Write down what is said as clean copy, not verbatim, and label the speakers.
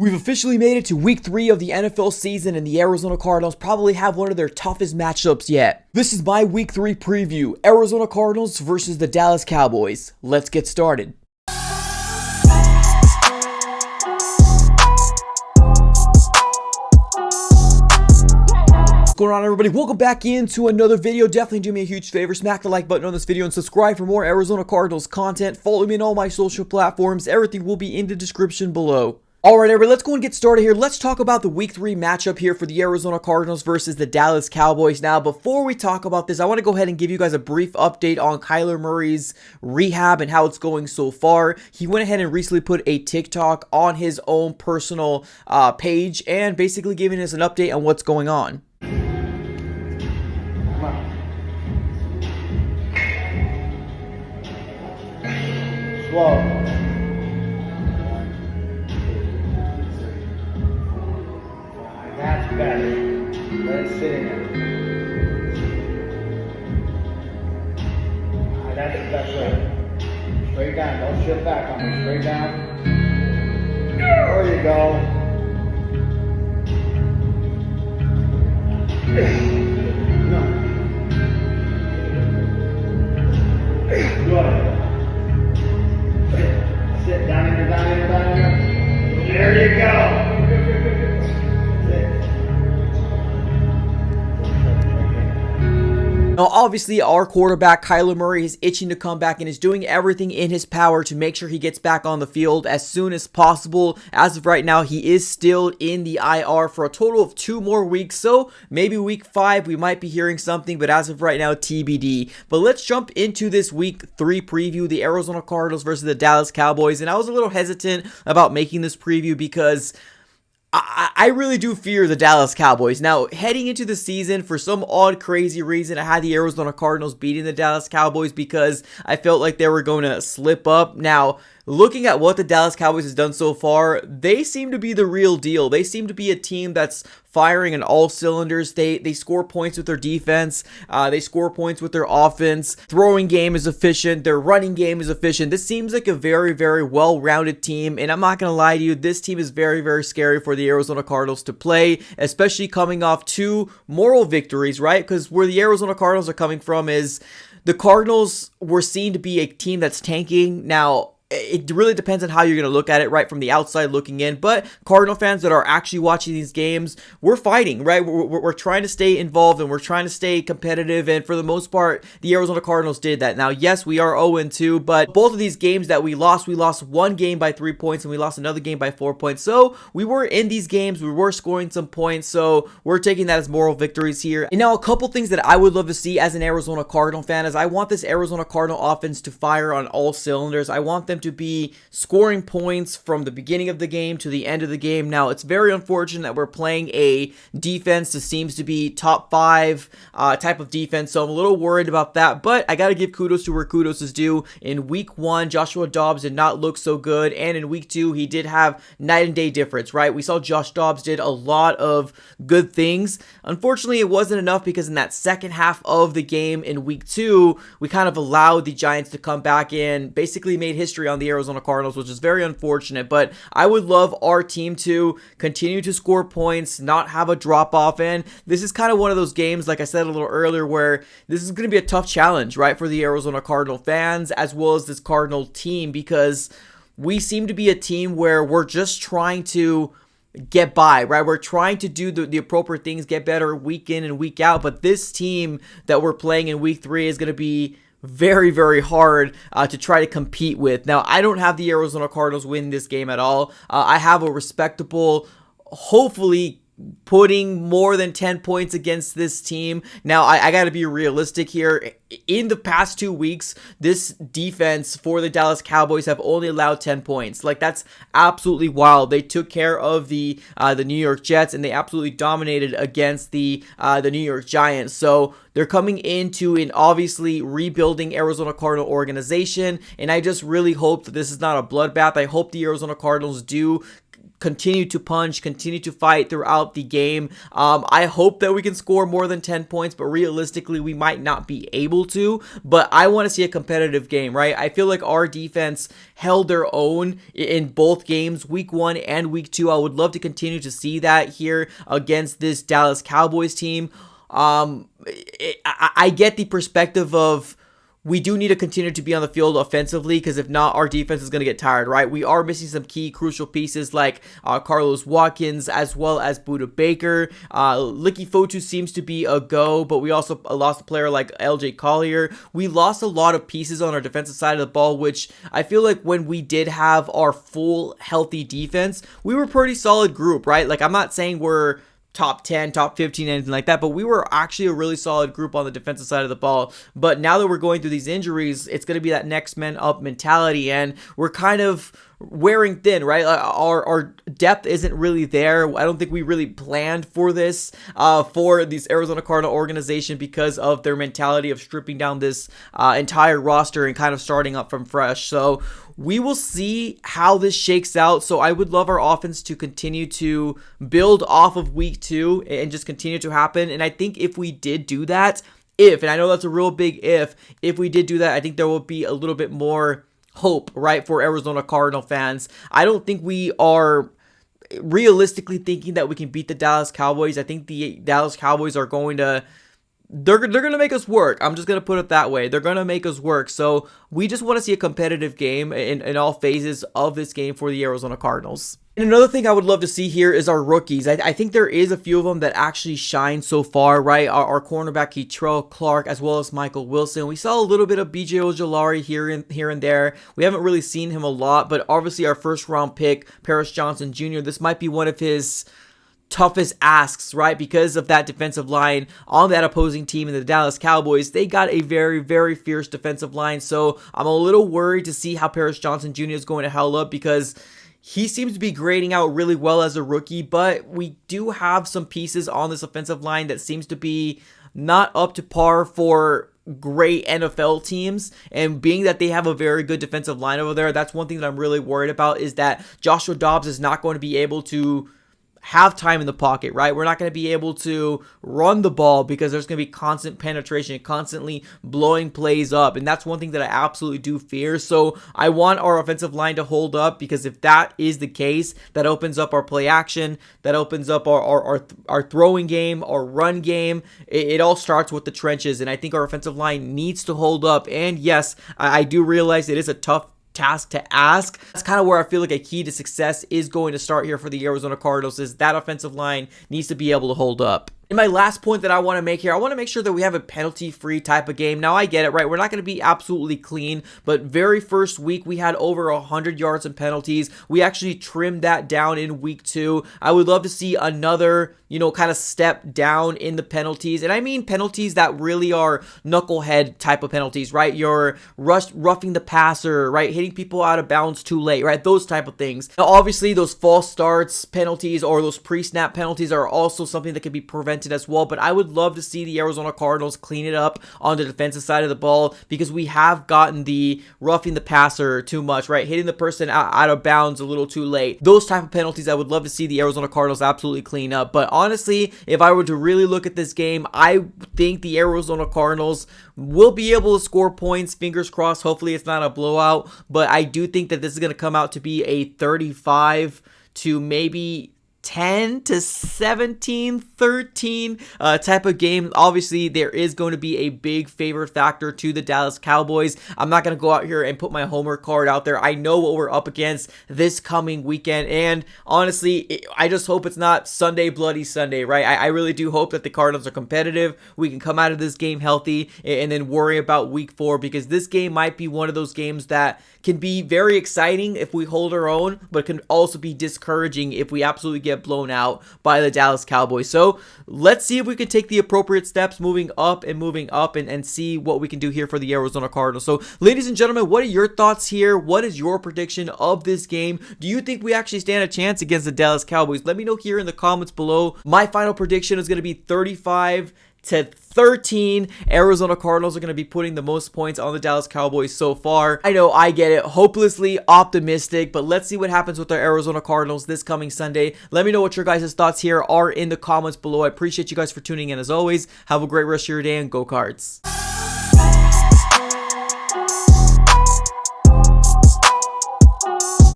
Speaker 1: We've officially made it to week 3 of the NFL season, and the Arizona Cardinals probably have one of their toughest matchups yet. This is my week 3 preview, Arizona Cardinals versus the Dallas Cowboys. Let's get started. What's going on, everybody? Welcome back into another video. Definitely do me a huge favor, smack the like button on this video and subscribe for more Arizona Cardinals content. Follow me on all my social platforms. Everything will be in the description below. Alright, everybody, let's go and get started here. Let's talk about the week 3 matchup here for the Arizona Cardinals versus the Dallas Cowboys. Now, before we talk about this, I want to go ahead and give you guys a brief update on Kyler Murray's rehab and how it's going so far. He went ahead and recently put a TikTok on his own personal page and basically giving us an update on what's going on.
Speaker 2: Slow. That's better. Let it sit in there. That's the best way. Straight down. Don't shift back on me. Straight down. There you go. Good. Sit down in there, down in there, down in there. There you go.
Speaker 1: Now, obviously, our quarterback, Kyler Murray, is itching to come back and is doing everything in his power to make sure he gets back on the field as soon as possible. As of right now, he is still in the IR for a total of 2 more weeks, so maybe week 5 we might be hearing something, but as of right now, TBD. But let's jump into this week 3 preview, the Arizona Cardinals versus the Dallas Cowboys, and I was a little hesitant about making this preview because I really do fear the Dallas Cowboys. Now, heading into the season, for some odd, crazy reason, I had the Arizona Cardinals beating the Dallas Cowboys because I felt like they were going to slip up. Now, looking at what the Dallas Cowboys has done so far, they seem to be the real deal. They seem to be a team that's firing on all cylinders. They score points with their defense. They score points with their offense. Throwing game is efficient. Their running game is efficient. This seems like a very, very well-rounded team. And I'm not going to lie to you, this team is very, very scary for the Arizona Cardinals to play, especially coming off 2 moral victories, right? Because where the Arizona Cardinals are coming from is the Cardinals were seen to be a team that's tanking. Now, it really depends on how you're going to look at it, right, from the outside looking in. But Cardinal fans that are actually watching these games, we're fighting, right? We're trying to stay involved and we're trying to stay competitive. And for the most part, the Arizona Cardinals did that. Now, yes, we are 0-2, but both of these games that we lost one game by 3 points and we lost another game by 4 points. So we were in these games. We were scoring some points. So we're taking that as moral victories here. And now a couple things that I would love to see as an Arizona Cardinal fan is I want this Arizona Cardinal offense to fire on all cylinders. I want them to be scoring points from the beginning of the game to the end of the game. Now, it's very unfortunate that we're playing a defense that seems to be top 5 type of defense, so I'm a little worried about that, but I gotta give kudos to where kudos is due. In week 1, Joshua Dobbs did not look so good, and in week 2, he did have night and day difference, right? We saw Josh Dobbs did a lot of good things. Unfortunately, it wasn't enough because in that second half of the game in week 2, we kind of allowed the Giants to come back in, basically made history on the Arizona Cardinals, which is very unfortunate, but I would love our team to continue to score points, not have a drop off, and this is kind of one of those games, like I said a little earlier, where this is going to be a tough challenge, right, for the Arizona Cardinal fans as well as this Cardinal team, because we seem to be a team where we're just trying to get by, right? We're trying to do the appropriate things, get better week in and week out, but this team that we're playing in week 3 is going to be very, very hard to try to compete with. Now, I don't have the Arizona Cardinals win this game at all. I have a respectable, hopefully putting more than 10 points against this team. Now, I got to be realistic here. In the past 2 weeks, this defense for the Dallas Cowboys have only allowed 10 points. Like, that's absolutely wild. They took care of the New York Jets, and they absolutely dominated against the New York Giants. So they're coming into an obviously rebuilding Arizona Cardinal organization, and I just really hope that this is not a bloodbath. I hope the Arizona Cardinals do continue to punch, continue to fight throughout the game. I hope that we can score more than 10 points, but realistically, we might not be able to. But I want to see a competitive game, right? I feel like our defense held their own in both games, week 1 and week 2. I would love to continue to see that here against this Dallas Cowboys team. I get the perspective of we do need to continue to be on the field offensively, because if not, our defense is going to get tired, right? We are missing some key crucial pieces like Carlos Watkins as well as Budda Baker. Licky Fotu seems to be a go, but we also lost a player like LJ Collier. We lost a lot of pieces on our defensive side of the ball, which I feel like when we did have our full healthy defense, we were a pretty solid group, right? Like, I'm not saying we're top 10, top 15, anything like that, but we were actually a really solid group on the defensive side of the ball. But now that we're going through these injuries, it's going to be that next man up mentality, and we're kind of wearing thin, right? Our depth isn't really there. I don't think we really planned for this for this Arizona Cardinal organization because of their mentality of stripping down this entire roster and kind of starting up from fresh. So we will see how this shakes out. So I would love our offense to continue to build off of week 2 and just continue to happen. And I think if we did do that, and I know that's a real big if we did do that, I think there will be a little bit more hope, right, for Arizona Cardinal fans. I don't think we are realistically thinking that we can beat the Dallas Cowboys. I think the Dallas Cowboys are going to they're going to make us work. I'm just going to put it that way. They're going to make us work. So we just want to see a competitive game in all phases of this game for the Arizona Cardinals. And another thing I would love to see here is our rookies. I think there is a few of them that actually shine so far, right? Our cornerback, Keatrell Clark, as well as Michael Wilson. We saw a little bit of BJ Ojulari here and there. We haven't really seen him a lot, but obviously our first round pick, Paris Johnson Jr., this might be one of his toughest asks, right? Because of that defensive line on that opposing team in the Dallas Cowboys. They got a very, very fierce defensive line. So I'm a little worried to see how Paris Johnson Jr. is going to hold up, because he seems to be grading out really well as a rookie, but we do have some pieces on this offensive line that seems to be not up to par for great NFL teams. And being that they have a very good defensive line over there, that's one thing that I'm really worried about, is that Joshua Dobbs is not going to be able to have time in the pocket, right? We're not going to be able to run the ball because there's going to be constant penetration, constantly blowing plays up. And that's one thing that I absolutely do fear. So I want our offensive line to hold up, because if that is the case, that opens up our play action, that opens up our throwing game, our run game. It all starts with the trenches. And I think our offensive line needs to hold up. And yes, I do realize it is a tough task to ask. That's kind of where I feel like a key to success is going to start here for the Arizona Cardinals, is that offensive line needs to be able to hold up. And my last point that I want to make here, I want to make sure that we have a penalty-free type of game. Now, I get it, right? We're not going to be absolutely clean, but very first week, we had over 100 yards in penalties. We actually trimmed that down in week 2. I would love to see another, kind of step down in the penalties. And I mean penalties that really are knucklehead type of penalties, right? You're roughing the passer, right? Hitting people out of bounds too late, right? Those type of things. Now, obviously, those false starts penalties or those pre-snap penalties are also something that can be prevented as well, but I would love to see the Arizona Cardinals clean it up on the defensive side of the ball, because we have gotten the roughing the passer too much, right? Hitting the person out of bounds a little too late. Those type of penalties I would love to see the Arizona Cardinals absolutely clean up. But honestly, if I were to really look at this game, I think the Arizona Cardinals will be able to score points. Fingers crossed. Hopefully it's not a blowout, but I do think that this is going to come out to be a 35 to maybe 10 to 17, 13 type of game. Obviously, there is going to be a big favorite factor to the Dallas Cowboys. I'm not going to go out here and put my homer card out there. I know what we're up against this coming weekend, and honestly, I just hope it's not Sunday, Bloody Sunday, right? I really do hope that the Cardinals are competitive. We can come out of this game healthy and then worry about week 4, because this game might be one of those games that can be very exciting if we hold our own, but can also be discouraging if we absolutely get blown out by the Dallas Cowboys. So let's see if we can take the appropriate steps moving up and see what we can do here for the Arizona Cardinals. So ladies and gentlemen, what are your thoughts here? What is your prediction of this game? Do you think we actually stand a chance against the Dallas Cowboys? Let me know here in the comments below. My final prediction is going to be 35 to 13. Arizona Cardinals are going to be putting the most points on the Dallas Cowboys so far. I know, I get it, hopelessly optimistic, but let's see what happens with our Arizona Cardinals this coming Sunday. Let me know what your guys' thoughts here are in the comments below. I appreciate you guys for tuning in as always. Have a great rest of your day and go Cards.